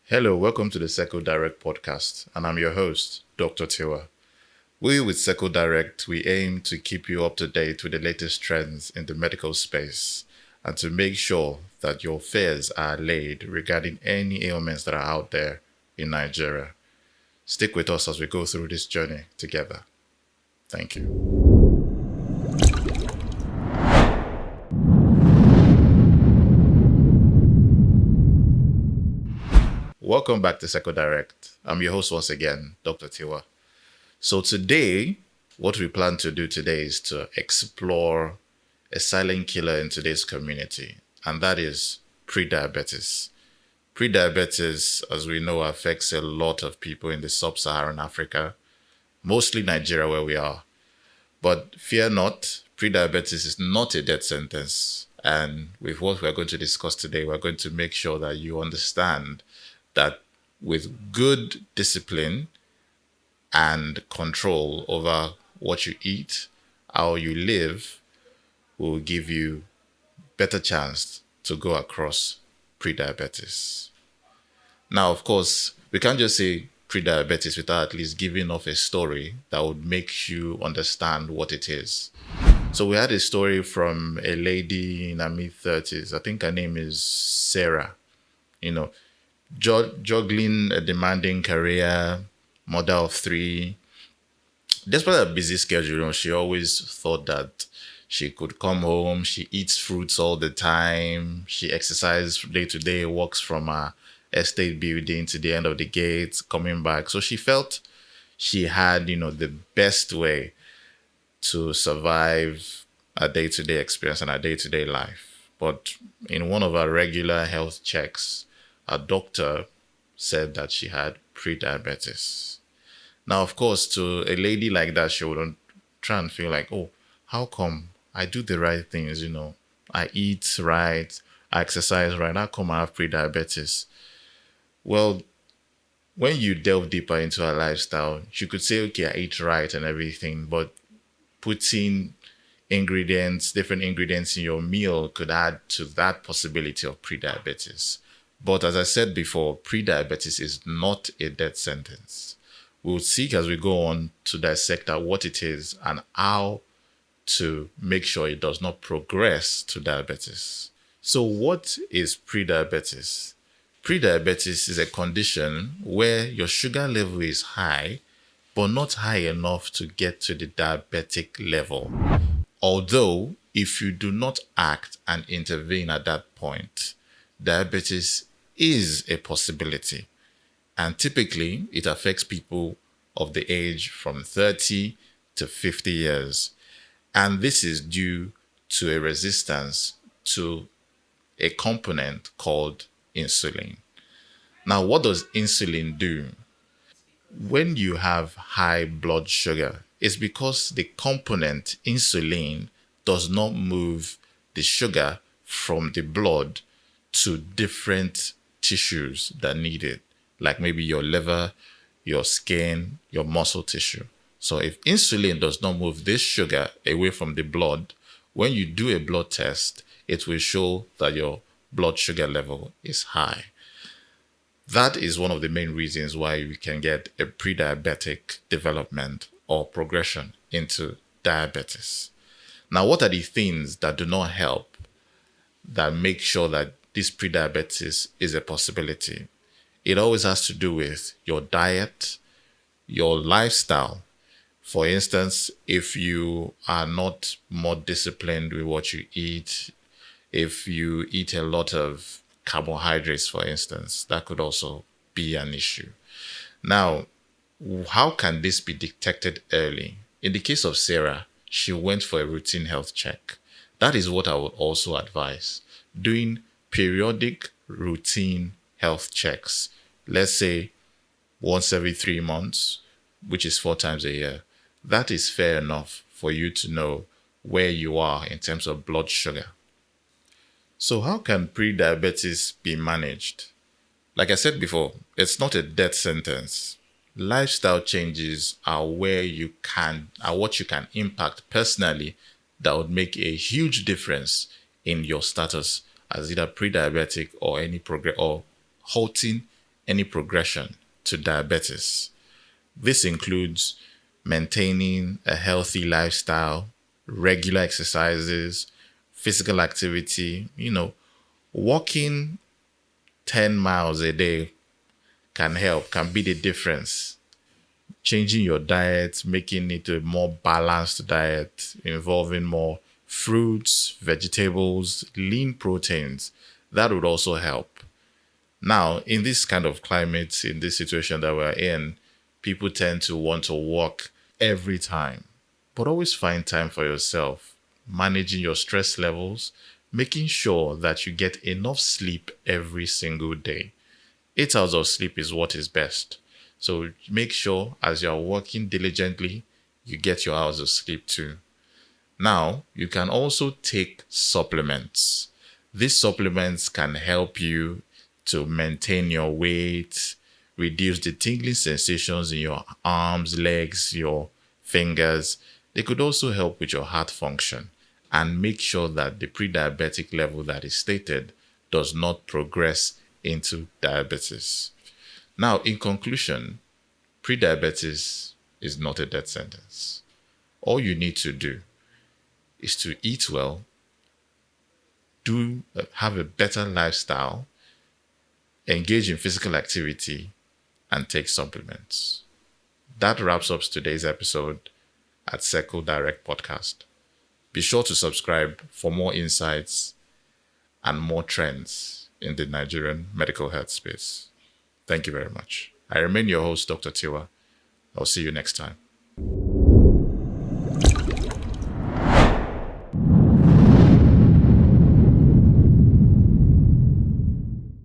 Hello, welcome to the Seco Direct podcast, and I'm your host, Dr. Tiwa. We with Seco Direct, we aim to keep you up to date with the latest trends in the medical space and to make sure that your fears are allayed regarding any ailments that are out there in Nigeria. Stick with us as we go through this journey together. Thank you. Welcome back to Seco Direct. I'm your host once again, Dr. Tiwa. So today, what we plan to do today is to explore a silent killer in today's community, and that is prediabetes. Prediabetes, as we know, affects a lot of people in the sub-Saharan Africa, mostly Nigeria where we are. But fear not, prediabetes is not a death sentence. And with what we're going to discuss today, we're going to make sure that you understand that with good discipline and control over what you eat, how you live, will give you better chance to go across prediabetes. Now, of course, we can't just say prediabetes without at least giving off a story that would make you understand what it is. So we had a story from a lady in her mid-30s. I think her name is Sarah. Juggling a demanding career, mother of three. Despite her busy schedule, she always thought that she could come home. She eats fruits all the time. She exercises day to day, walks from her estate building to the end of the gate, coming back. So she felt she had, the best way to survive a day-to-day experience and a day-to-day life. But in one of her regular health checks, a doctor said that she had prediabetes. Now, of course, to a lady like that, she wouldn't try and feel like, oh, how come I do the right things, I eat right, I exercise right, how come I have prediabetes? Well, when you delve deeper into her lifestyle, she could say, okay, I eat right and everything, but putting different ingredients in your meal could add to that possibility of prediabetes. But as I said before, prediabetes is not a death sentence. We'll seek as we go on to dissect out what it is and how to make sure it does not progress to diabetes. So what is prediabetes? Prediabetes is a condition where your sugar level is high, but not high enough to get to the diabetic level. Although, if you do not act and intervene at that point, diabetes is a possibility. And typically, it affects people of the age from 30 to 50 years. And this is due to a resistance to a component called insulin. Now, what does insulin do? When you have high blood sugar, it's because the component insulin does not move the sugar from the blood to different tissues that need it, like maybe your liver, your skin, your muscle tissue. So if insulin does not move this sugar away from the blood, when you do a blood test, it will show that your blood sugar level is high. That is one of the main reasons why we can get a pre-diabetic development or progression into diabetes. Now, what are the things that do not help that make sure that this pre-diabetes is a possibility? It always has to do with your diet, your lifestyle. For instance, if you are not more disciplined with what you eat, if you eat a lot of carbohydrates, for instance, that could also be an issue. Now, how can this be detected early? In the case of Sarah, she went for a routine health check. That is what I would also advise. Doing periodic routine health checks, let's say once every 3 months, which is 4 times a year. That is fair enough for you to know where you are in terms of blood sugar. So how can prediabetes be managed? Like I said before, it's not a death sentence. Lifestyle changes are what you can impact personally that would make a huge difference in your status as either pre-diabetic or any progress or halting any progression to diabetes. This includes maintaining a healthy lifestyle, regular exercises, physical activity. Walking 10 miles a day can help, can be the difference. Changing your diet, making it a more balanced diet, involving more fruits, vegetables, lean proteins, that would also help. Now, in this kind of climate, in this situation that we're in, people tend to want to walk every time. But always find time for yourself, managing your stress levels, making sure that you get enough sleep every single day. 8 hours of sleep is what is best. So make sure as you're working diligently, you get your hours of sleep too. Now, you can also take supplements. These supplements can help you to maintain your weight, reduce the tingling sensations in your arms, legs, your fingers. They could also help with your heart function and make sure that the pre-diabetic level that is stated does not progress into diabetes. Now, in conclusion, pre-diabetes is not a death sentence. All you need to do is to eat well, have a better lifestyle, engage in physical activity, and take supplements. That wraps up today's episode at Circle Direct Podcast. Be sure to subscribe for more insights and more trends in the Nigerian medical health space. Thank you very much. I remain your host, Dr. Tiwa. I'll see you next time.